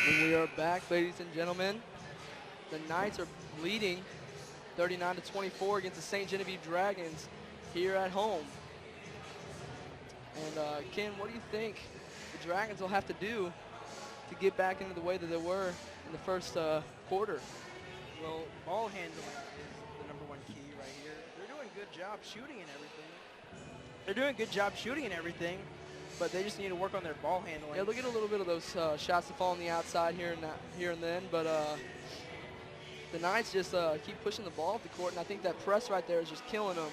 And we are back, ladies and gentlemen. The Knights are leading 39-24 against the St. Genevieve Dragons here at home. And Ken, what do you think the Dragons will have to do to get back into the way that they were in the first quarter? Well, ball handling is the number one key right here. They're doing a good job shooting and everything. But they just need to work on their ball handling. Yeah, they'll get a little bit of those shots to fall on the outside here and then, but the Knights just keep pushing the ball up the court, and I think that press right there is just killing them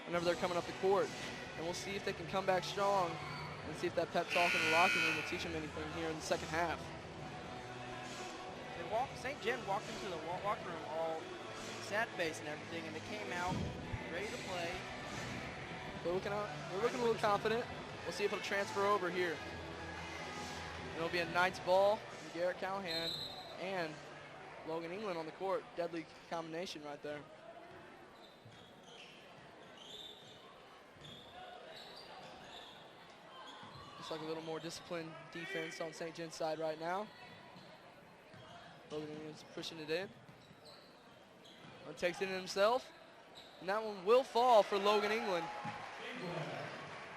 whenever they're coming up the court. And we'll see if they can come back strong and see if that pep talk in the locker room will teach them anything here in the second half. St. Gen walked into the locker room all sad-faced and everything, and they came out ready to play. They're looking a little confident. We'll see if it'll transfer over here. It'll be a Knights ball from Garrett Callahan and Logan England on the court. Deadly combination right there. Looks like a little more disciplined defense on St. Gen's side right now. Logan England's pushing it in. One takes it in himself. And that one will fall for Logan England.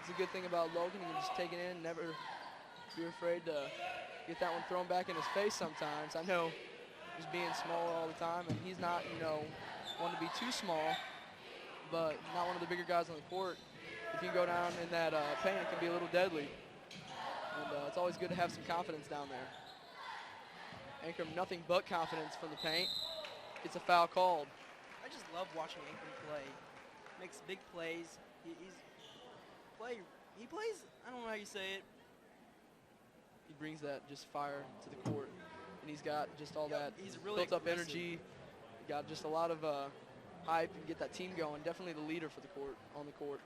It's a good thing about Logan. He can just take it in, never be afraid to get that one thrown back in his face sometimes. I know he's being small all the time, and he's not, one to be too small, but not one of the bigger guys on the court. If you can go down in that paint, it can be a little deadly. And it's always good to have some confidence down there. Ankrum, nothing but confidence from the paint. Gets a foul called. I just love watching Ankrum play. Makes big plays. He plays, I don't know how you say it. He brings that just fire to the court. And he's got just all that he's really built up energy. He got just a lot of hype and get that team going. Definitely the leader for the court, on the court.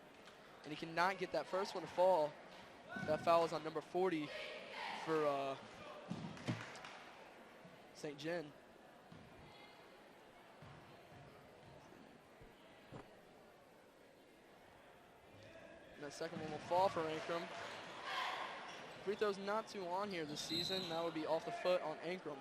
And he cannot get that first one to fall. That foul is on number 40 for St. Gen. And that second one will fall for Ankrum. Free throws not too on here this season. That would be off the foot on Ankrum.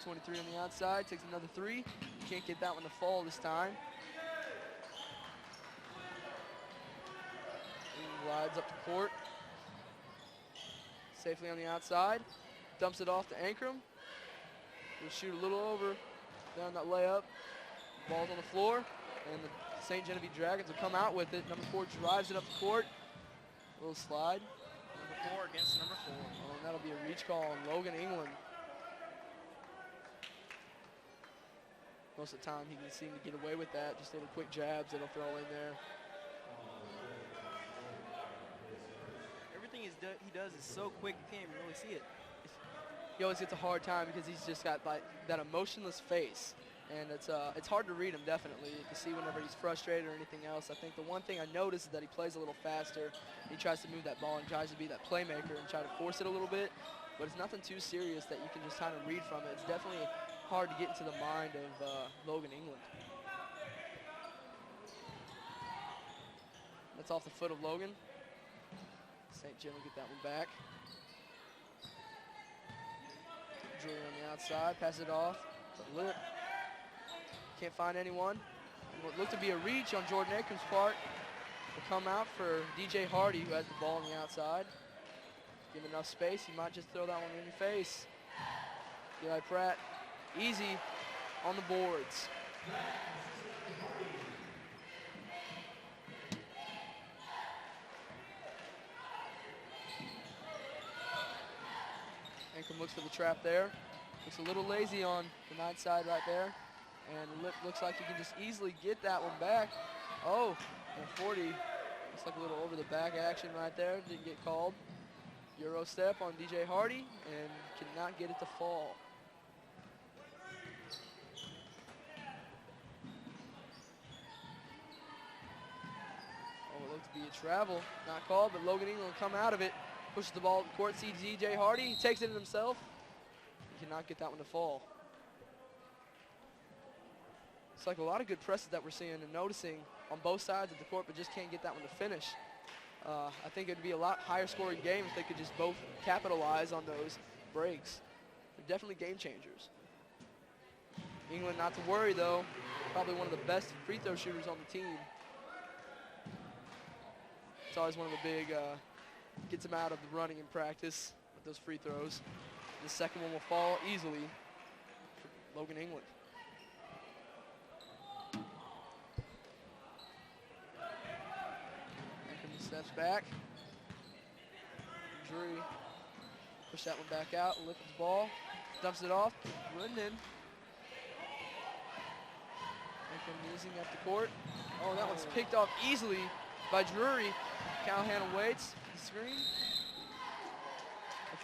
.23 on the outside, takes another three. Can't get that one to fall this time. And glides up the court. Safely on the outside. Dumps it off to Ankrum. He'll shoot a little over down that layup. Ball's on the floor. And the St. Genevieve Dragons will come out with it. Number 4 drives it up the court. A little slide. Number 4 against number 4. Oh, and that'll be a reach call on Logan England. Most of the time, he can seem to get away with that. Just little quick jabs that he'll throw in there. Everything he does is so quick, you can't even really see it. He always gets a hard time because he's just got like that emotionless face. And it's hard to read him, definitely, to see whenever he's frustrated or anything else. I think the one thing I noticed is that he plays a little faster. He tries to move that ball and tries to be that playmaker and try to force it a little bit. But it's nothing too serious that you can just kind of read from it. It's definitely hard to get into the mind of Logan England. That's off the foot of Logan. St. Gen will get that one back. Drury on the outside, pass it off. Lip. Can't find anyone. And what looked to be a reach on Jordan Akrum's part will come out for DJ Hardy, who has the ball on the outside. Give him enough space, he might just throw that one in your face. Eli Pratt, easy on the boards. Ankrum looks for the trap there. Looks a little lazy on the Knights side right there. And Lip looks like he can just easily get that one back. Oh, and 40. Looks like a little over the back action right there. Didn't get called. Euro step on DJ Hardy and cannot get it to fall. to be a travel, not called, but Logan England will come out of it, pushes the ball to the court, sees DJ Hardy, he takes it in himself. He cannot get that one to fall. It's like a lot of good presses that we're seeing and noticing on both sides of the court, but just can't get that one to finish. I think it would be a lot higher scoring game if they could just both capitalize on those breaks. They're definitely game changers. England not to worry though, probably one of the best free throw shooters on the team. It's always one of the big, gets him out of the running in practice with those free throws. The second one will fall easily for Logan England. Steps back. Drury push that one back out, lifts the ball, dumps it off, Linden. Easing up the court. Oh, that one's picked off easily by Drury. Callahan awaits the screen.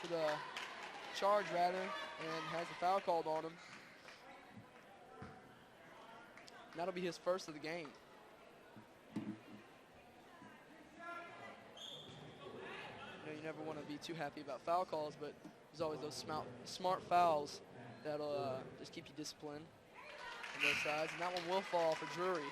For the charge rather, and has the foul called on him. And that'll be his first of the game. You never want to be too happy about foul calls, but there's always those smart fouls that'll just keep you disciplined on both sides. And that one will fall for Drury.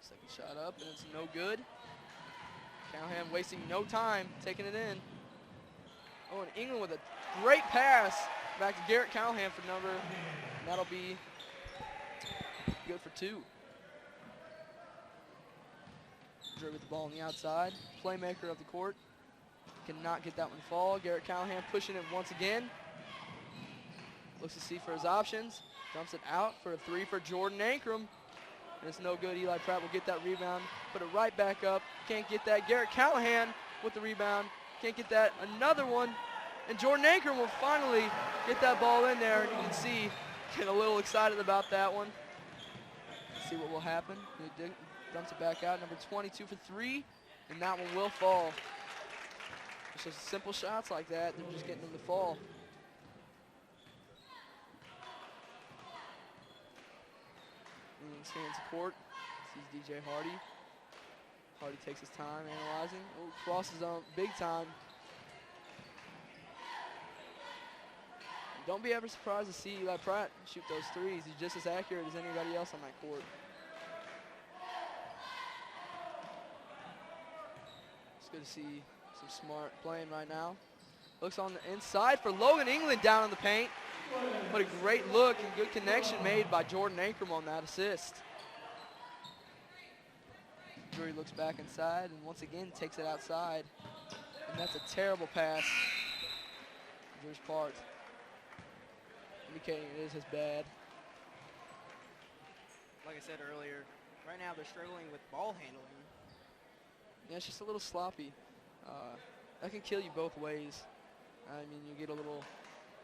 Second shot up, and it's no good. Callahan wasting no time, taking it in. Oh, and England with a great pass back to Garrett Callahan for number. And that'll be good for 2. Drew with the ball on the outside. Playmaker of the court. Cannot get that one to fall. Garrett Callahan pushing it once again. Looks to see for his options. Dumps it out for a 3 for Jordan Ankrum. And it's no good. Eli Pratt will get that rebound. Put it right back up. Can't get that. Garrett Callahan with the rebound. Can't get that. Another one. And Jordan Ankrum will finally get that ball in there. And you can see, getting a little excited about that one. Let's see what will happen. He dumps it back out. Number 22 for 3. And that one will fall. It's just simple shots like that. They're just getting them to fall. Stands the court. Sees DJ Hardy. Hardy takes his time analyzing. Oh, crosses on big time. Don't be ever surprised to see Eli Pratt shoot those threes. He's just as accurate as anybody else on that court. It's good to see some smart playing right now. Looks on the inside for Logan England down in the paint. What a great look and good connection made by Jordan Ankrum on that assist. Drury looks back inside and once again takes it outside. And that's a terrible pass on Drury's part. Indicating it is his bad. Like I said earlier, right now they're struggling with ball handling. Yeah, it's just a little sloppy. That can kill you both ways. I mean, you get a little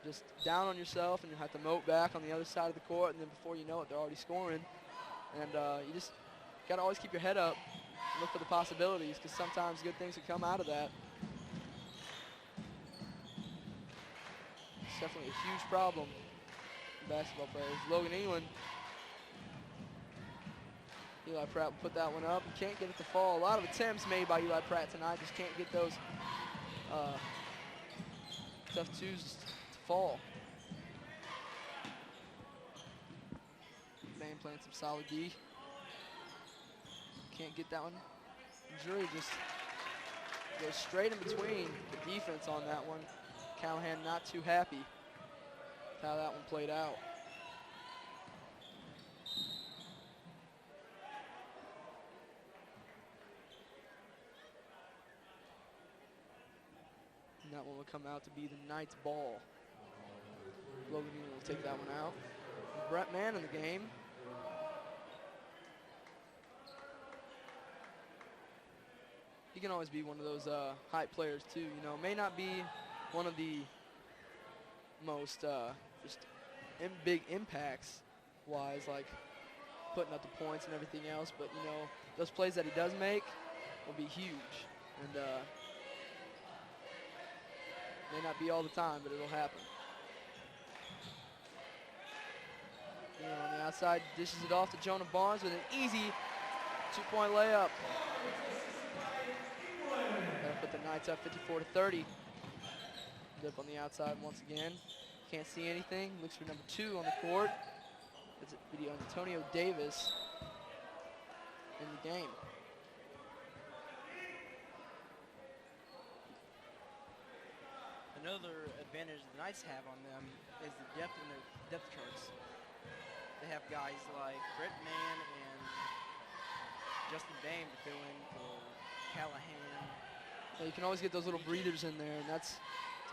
just down on yourself and you have to moat back on the other side of the court, and then before you know it, they're already scoring. And you just got to always keep your head up and look for the possibilities, because sometimes good things can come out of that. It's definitely a huge problem for basketball players. Logan England. Eli Pratt will put that one up. Can't get it to fall. A lot of attempts made by Eli Pratt tonight. Just can't get those tough twos to fall. Van playing some solid D. Can't get that one. Drury just goes straight in between the defense on that one. Callahan not too happy with how that one played out. And that one will come out to be the Knights' ball. Logan will take that one out. Brett Mann in the game. He can always be one of those hype players too. You know, may not be one of the most just big impacts wise, like putting up the points and everything else, but you know, those plays that he does make will be huge. And May not be all the time, but it'll happen. On the outside, dishes it off to Jonah Barnes with an easy two-point layup. That'll put the Knights up 54-30. Dip on the outside once again. Can't see anything. Looks for number 2 on the court. It's video Antonio Davis in the game. Another advantage the Knights have on them is the depth in their depth charts. They have guys like Brett Mann and Justin Dame to fill in for Callahan. Yeah, you can always get those little breathers in there, and it's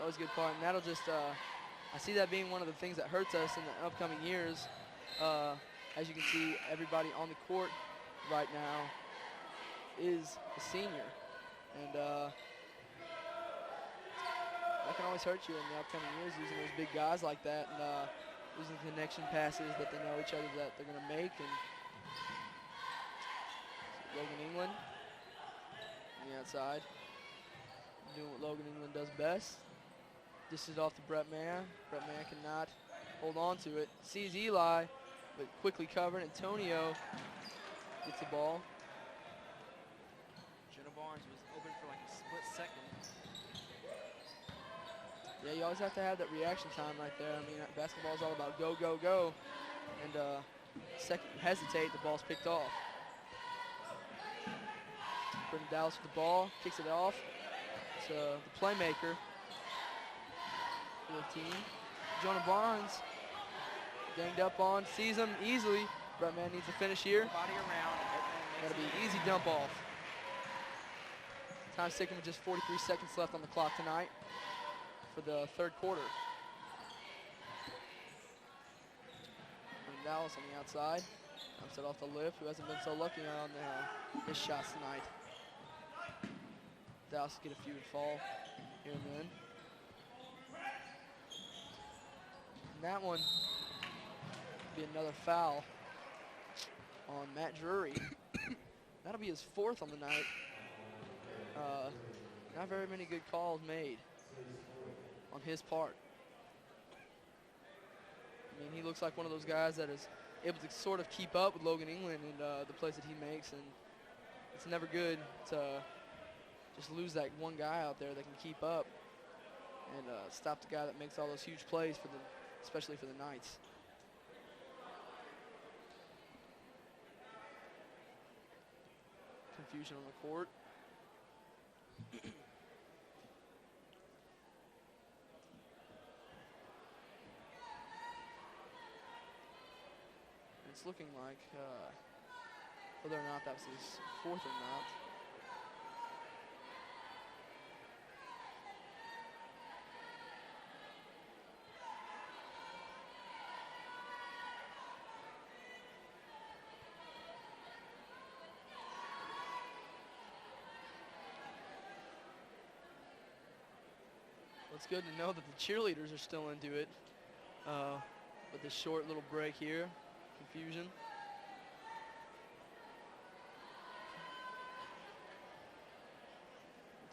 always a good part. And that'll just, I see that being one of the things that hurts us in the upcoming years. As you can see, everybody on the court right now is a senior. And that can always hurt you in the upcoming years, using those big guys like that and losing connection passes that they know each other that they're going to make. And Logan England on the outside, doing what Logan England does best. This is off to Brett Mann. Brett Mann cannot hold on to it. Sees Eli, but quickly covered. Antonio gets the ball. Jonah Barnes was open for like a split second. Yeah, you always have to have that reaction time right there. I mean, basketball is all about go, go, go. And second you hesitate, the ball's picked off. Brendan Dallas with the ball, kicks it off to the playmaker for the team. Jonah Barnes, ganged up on, sees him easily. Brett Mann needs to finish here. Body around. That'll be easy dump off. Time sticking with just 43 seconds left on the clock tonight for the third quarter. And Dallas on the outside. Dumps it off the lip, who hasn't been so lucky on his shots tonight. Dallas get a few and fall here and then. And that one be another foul on Matt Drury. That'll be his 4th on the night. Not very many good calls made on his part. I mean, he looks like one of those guys that is able to sort of keep up with Logan England and the plays that he makes, and it's never good to just lose that one guy out there that can keep up and stop the guy that makes all those huge plays for especially for the Knights. Confusion on the court. It's looking like whether or not that's his 4th or not. It's good to know that the cheerleaders are still into it with this short little break here. Confusion.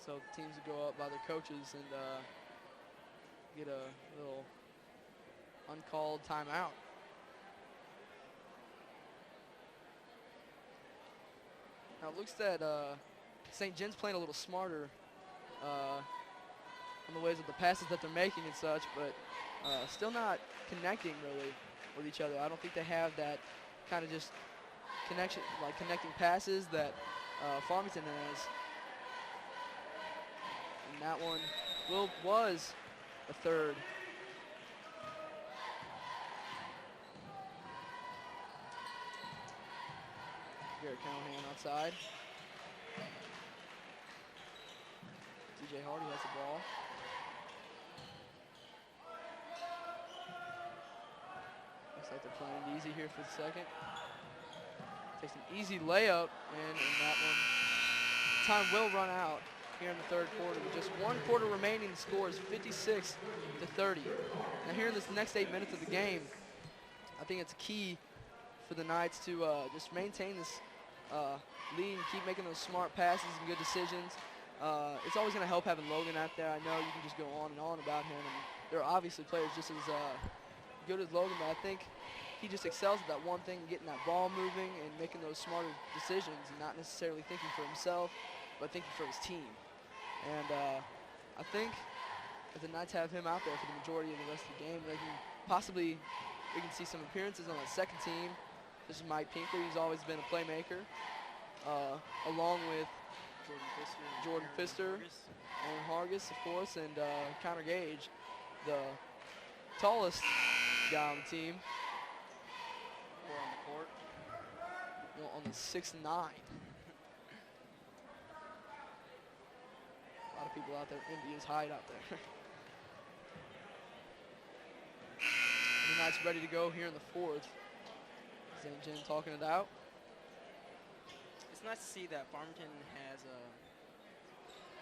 So teams will go up by their coaches and get a little uncalled timeout. Now it looks that St. John's playing a little smarter on the ways of the passes that they're making and such, but still not connecting really with each other. I don't think they have that kind of just connection, like connecting passes that Farmington has. And that one was a 3rd. Garrett Callahan outside. TJ Hardy has the ball. Looks like they're playing it easy here for the second. Takes an easy layup, and that one, time will run out here in the third quarter. With just 1 quarter remaining, the score is 56-30. Now here in this next 8 minutes of the game, I think it's key for the Knights to just maintain this lead and keep making those smart passes and good decisions. It's always going to help having Logan out there. I know you can just go on and on about him, and there are obviously players just as good as Logan, but I think he just excels at that one thing, getting that ball moving and making those smarter decisions and not necessarily thinking for himself, but thinking for his team. And I think if the Knights have him out there for the majority of the rest of the game, they can possibly, we can see some appearances on that second team. This is Mike Pinkley, who's always been a playmaker, along with Jordan Pfister, Aaron Hargis, of course, and Connor Gage, the tallest guy on the team. Or on the court. Well, on the 6'9". A lot of people out there envy his height out there. The Knights ready to go here in the fourth. St. John talking it out. It's nice to see that Farmington has a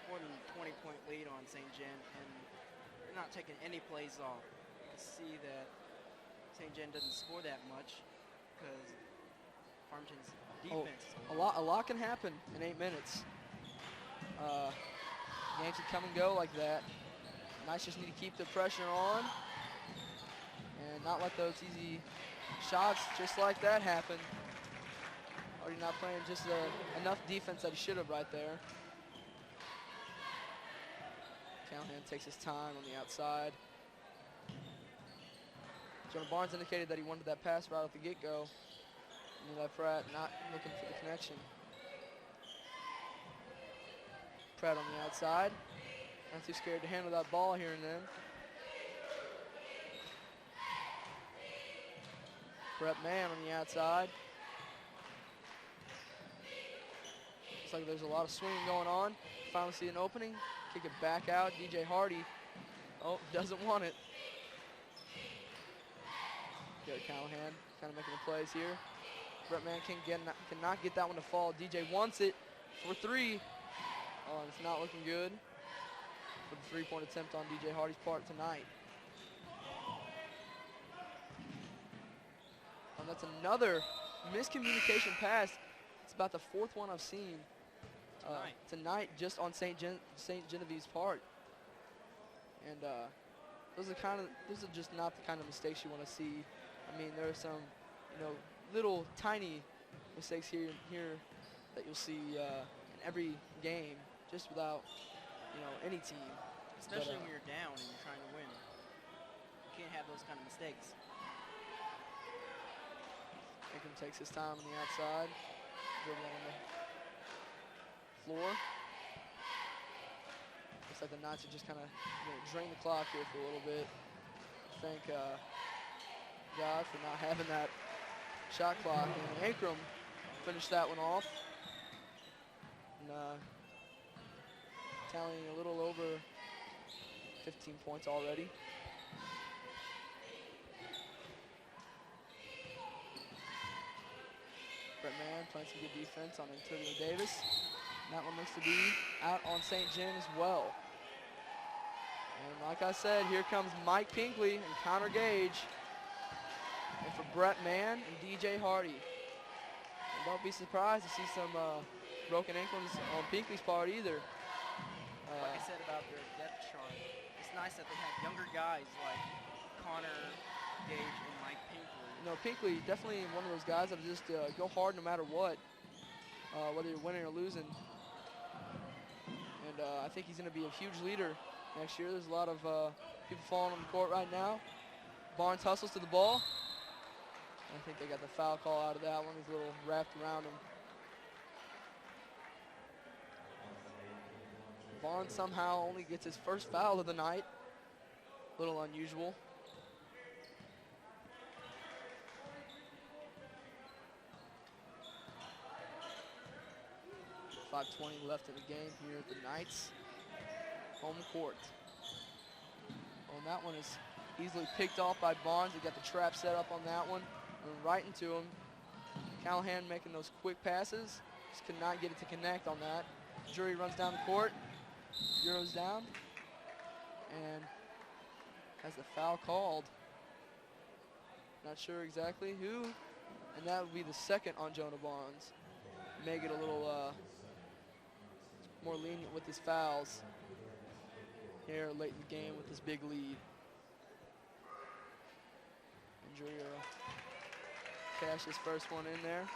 more than 20-point lead on St. John, and they're not taking any plays off. You can see that St. John doesn't score that much because Farmington's defense is a lot can happen in 8 minutes. Games can come and go like that. Knights just need to keep the pressure on and not let those easy shots just like that happen. Already not playing just enough defense that he should have right there. Callahan takes his time on the outside. Jonah Barnes indicated that he wanted that pass right off the get-go. And that Pratt not looking for the connection. Pratt on the outside. Not too scared to handle that ball here and then. Brett Mann on the outside. Looks like there's a lot of swinging going on. Finally see an opening. Kick it back out. DJ Hardy. Oh, doesn't want it. Garrett Callahan kind of making the plays here. Brett Mann cannot get that one to fall. DJ wants it for three. Oh, and it's not looking good for the three-point attempt on DJ Hardy's part tonight. And that's another miscommunication pass. It's about the fourth one I've seen tonight just on St. Genevieve's part. And those are just not the kind of mistakes you want to see. I mean, there are some, little tiny mistakes here that you'll see in every game, just without, any team. Especially when you're down and you're trying to win. You can't have those kind of mistakes. Ingram takes his time on the outside, dribbling on the floor. Looks like the Knights are just kind of drain the clock here for a little bit. Thank God for not having that shot clock. And Ingram finished that one off. And tallying a little over 15 points already. Brett Mann playing some good defense on Antonio Davis. And that one looks to be out on St. John as well. And like I said, here comes Mike Pinkley and Connor Gage. And for Brett Mann and DJ Hardy. And don't be surprised to see some broken ankles on Pinkley's part either. Like I said about their depth chart, it's nice that they have younger guys like Connor Gage and Mike Pinkley. Pinkley definitely one of those guys that just go hard no matter what, whether you're winning or losing. And I think he's going to be a huge leader next year. There's a lot of people falling on the court right now. Barnes hustles to the ball. I think they got the foul call out of that one. He's a little wrapped around him. Barnes somehow only gets his first foul of the night. A little unusual. .520 left in the game here at the Knights. Home court. Well, and that one is easily picked off by Barnes. They got the trap set up on that one. Went right into him. Callahan making those quick passes. Just could not get it to connect on that. Jury runs down the court. Euros down. And has the foul called. Not sure exactly who. And that would be the second on Jonah Barnes. Make it a little more lenient with his fouls here late in the game with this big lead. And Drury will cash his first one in there.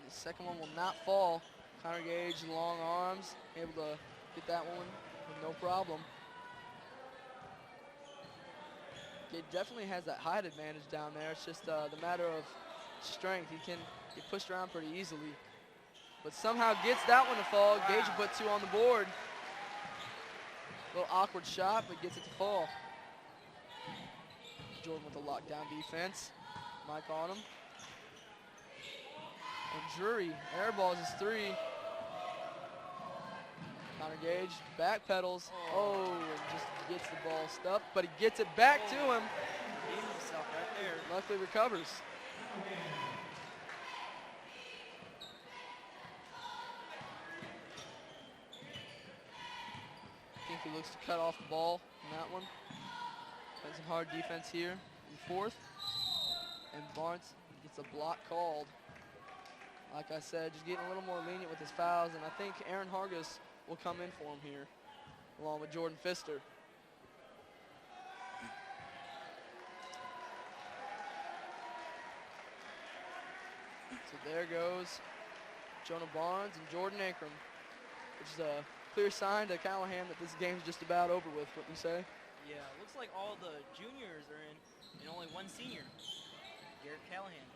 The second one will not fall. Connor Gage, long arms, able to get that one with no problem. Gage definitely has that height advantage down there. It's just the matter of strength. He can get pushed around pretty easily. But somehow gets that one to fall. Gage will put 2 on the board. Little awkward shot, but gets it to fall. Jordan with a lockdown defense. Mike on him. And Drury airballs his 3. Connor Gage backpedals. Oh, and just gets the ball stuffed, but he gets it back to him. He himself right there. Luckily recovers. I think he looks to cut off the ball on that one. Playing some hard defense here in 4th. And Barnes gets a block called. Like I said, just getting a little more lenient with his fouls, and I think Aaron Hargis will come in for him here, along with Jordan Pfister. So there goes Jonah Barnes and Jordan Ankrum, which is a clear sign to Callahan that this game's just about over with, wouldn't you say? Yeah, looks like all the juniors are in, and only one senior, Garrett Callahan.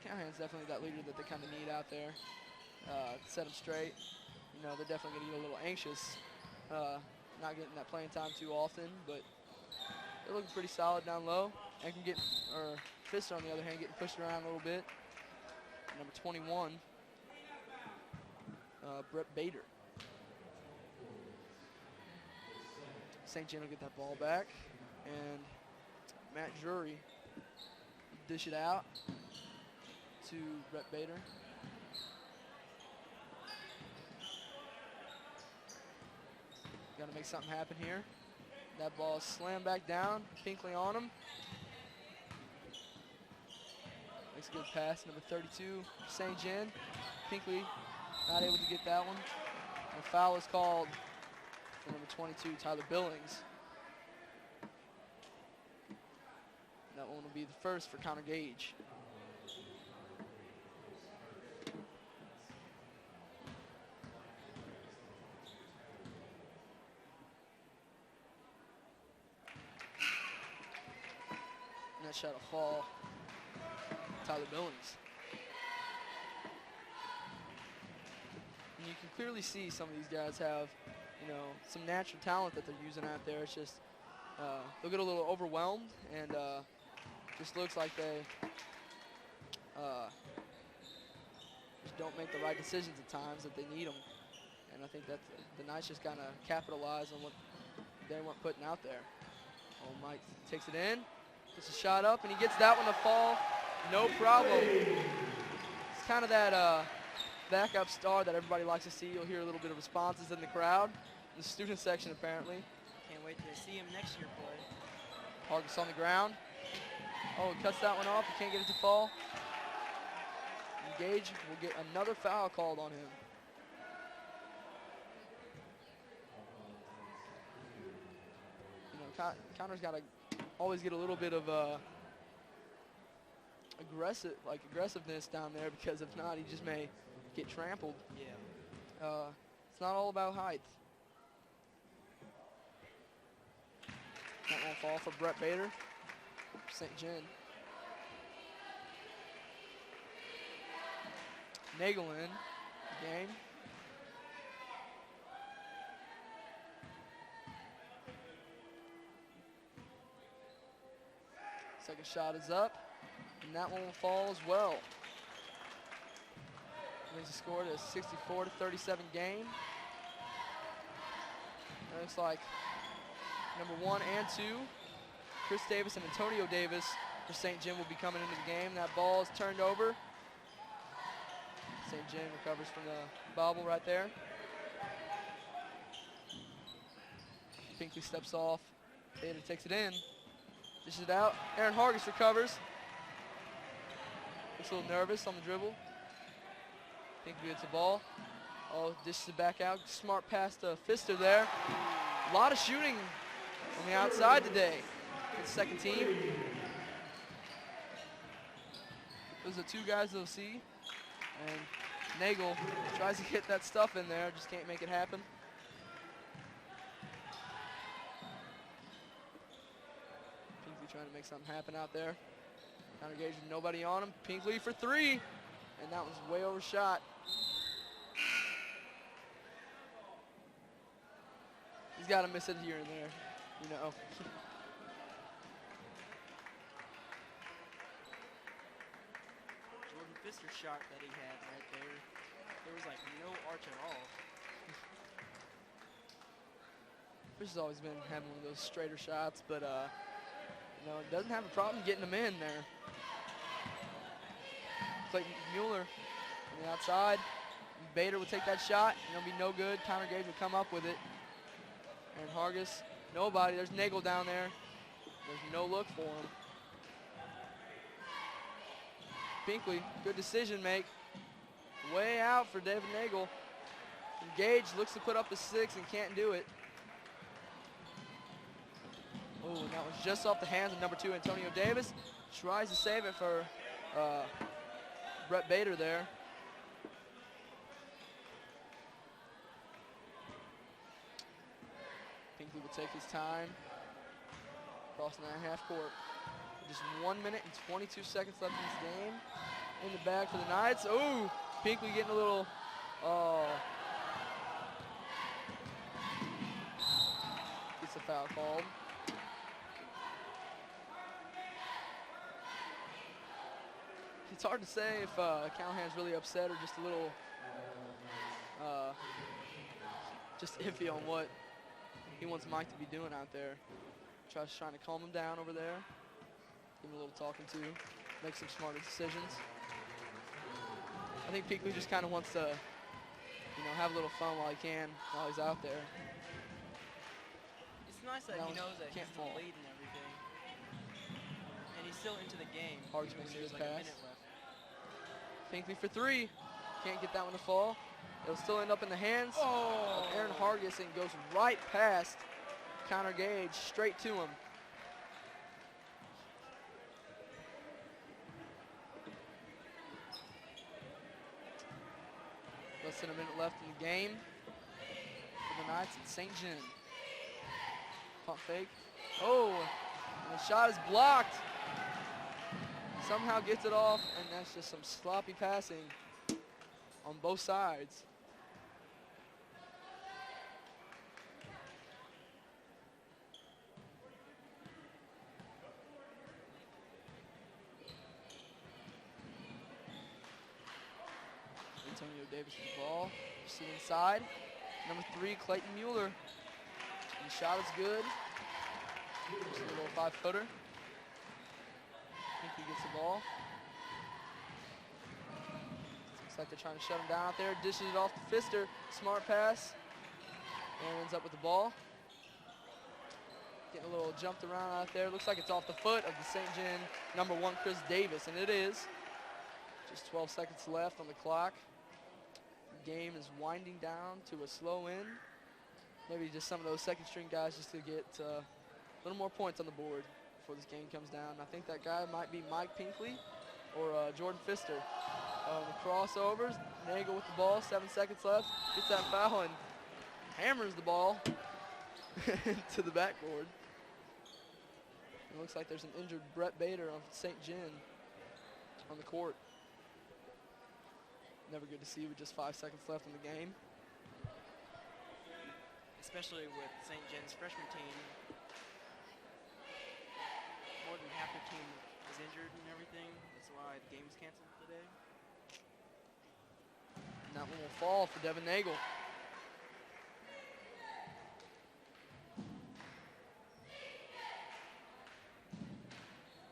Callahan's definitely that leader that they kind of need out there to set them straight. You know, they're definitely going to get a little anxious, not getting that playing time too often, but they're looking pretty solid down low. Pfister, on the other hand, getting pushed around a little bit. Number 21, Brett Bader. St. John will get that ball back, and Matt Drury dish it out to Brett Bader. Got to make something happen here. That ball is slammed back down. Pinkley on him. Makes a good pass. Number 32, St. John. Pinkley not able to get that one. A foul is called for number 22, Tyler Billings. That one will be the first for Connor Gage. And that shot will fall. Tyler Billings. And you can clearly see some of these guys have, you know, some natural talent that they're using out there. It's just they'll get a little overwhelmed, and just looks like they just don't make the right decisions at times that they need them. And I think that the Knights just kind of capitalize on what they weren't putting out there. Oh, Mike takes it in, puts a shot up, and he gets that one to fall. No problem. It's kind of that backup star that everybody likes to see. You'll hear a little bit of responses in the crowd, in the student section apparently. Can't wait to see him next year play. Hargis on the ground. Oh, cuts that one off. He can't get it to fall. And Gage will get another foul called on him. You know, Connor's got to always get a little bit of aggressiveness down there, because if not, he just may get trampled. Yeah. It's not all about height. That won't fall for Brett Bader, St. John. Nagelin, game. Second shot is up, and that one will fall as well. Brings the score to a 64-37 game. It looks like number 1 and 2, Chris Davis and Antonio Davis for St. John will be coming into the game. That ball is turned over. St. John recovers from the bobble right there. Pinkley steps off Bader takes it in. Dishes it out. Aaron Hargis recovers. Looks a little nervous on the dribble. Pinkley gets the ball. Oh, dishes it back out. Smart pass to Pfister there. A lot of shooting on the outside today. Good second team. Those are two guys they'll see. And Nagel tries to get that stuff in there, just can't make it happen. Pinkley trying to make something happen out there. Counter Gage with nobody on him. Pinkley for three. And that was way overshot. He's got to miss it here and there, you know. Jordan Pfister's shot that he had right there, there was like no arch at all. Fish has always been having one of those straighter shots, but you know, doesn't have a problem getting them in there. Clayton Mueller on the outside. Bader will take that shot, and it'll be no good. Counter Gage will come up with it. And Hargis, nobody. There's Nagel down there. There's no look for him. Pinkley, good decision make. Way out for David Nagel. And Gage looks to put up the 6 and can't do it. Oh, and that was just off the hands of number 2, Antonio Davis. Tries to save it for Brett Bader there. Pinkley will take his time. Crossing that half court. Just 1 minute and 22 seconds left in this game. In the bag for the Knights. Oh, Pinkley getting a little, gets a foul called. It's hard to say if Callahan's really upset or just a little, just iffy on what he wants Mike to be doing out there. Trying to calm him down over there. Give him a little talking to. Make some smarter decisions. I think Pinkley just kind of wants to, you know, have a little fun while he can, while he's out there. It's nice that he knows that he's Can't fall. the lead and everything. And he's still into the game. Hargis even makes when a there's good like a pass. minute left. Pinkley for 3. Can't get that one to fall. It'll still end up in the hands of Aaron Hargis and goes right past Counter Gage, straight to him. Less than a minute left in the game for the Knights at St. John. Pump fake. Oh, and the shot is blocked. Somehow gets it off, and that's just some sloppy passing on both sides. Antonio Davis with the ball. See inside. Number 3, Clayton Mueller. And the shot is good. Just a little 5-footer. Pinkley gets the ball. Looks like they're trying to shut him down out there. Dishes it off to Pfister. Smart pass. And ends up with the ball. Getting a little jumped around out there. Looks like it's off the foot of the St. John number 1, Chris Davis. And it is. Just 12 seconds left on the clock. The game is winding down to a slow end. Maybe just some of those second string guys just to get a little more points on the board before this game comes down. I think that guy might be Mike Pinkley or Jordan Pfister. The crossovers, Nagel with the ball, 7 seconds left. Gets that foul and hammers the ball to the backboard. It looks like there's an injured Brett Bader on St. John on the court. Never good to see with just 5 seconds left in the game. Especially with St. John's freshman team. More than half their team is injured and everything. That's why the game was canceled today. And that one will fall for Devin Nagel.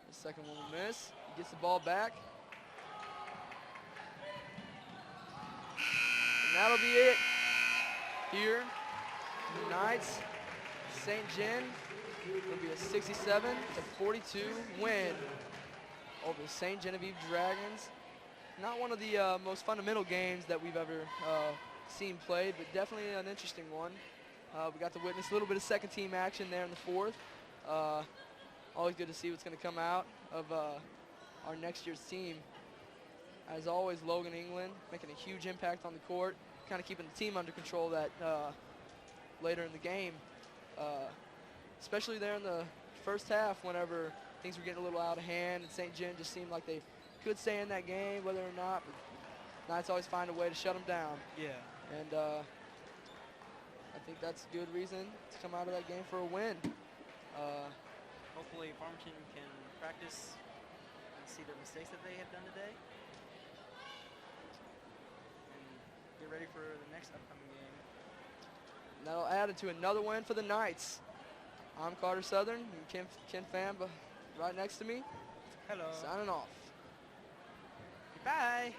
The second one will miss. He gets the ball back. And that'll be it here. The Knights, St. John It'll be a 67-42 win over the St. Genevieve Dragons. Not one of the most fundamental games that we've ever seen played, but definitely an interesting one. We got to witness a little bit of second team action there in the fourth. Always good to see what's going to come out of our next year's team. As always, Logan England making a huge impact on the court, kind of keeping the team under control that later in the game. Especially there in the first half whenever things were getting a little out of hand and St. Gen just seemed like they could stay in that game whether or not, but Knights always find a way to shut them down. Yeah. And I think that's a good reason to come out of that game for a win. Hopefully Farmington can practice and see the mistakes that they have done today. And get ready for the next upcoming game. That'll add into another win for the Knights. I'm Carter Southern and Ken Pham right next to me. Hello. Signing off. Goodbye.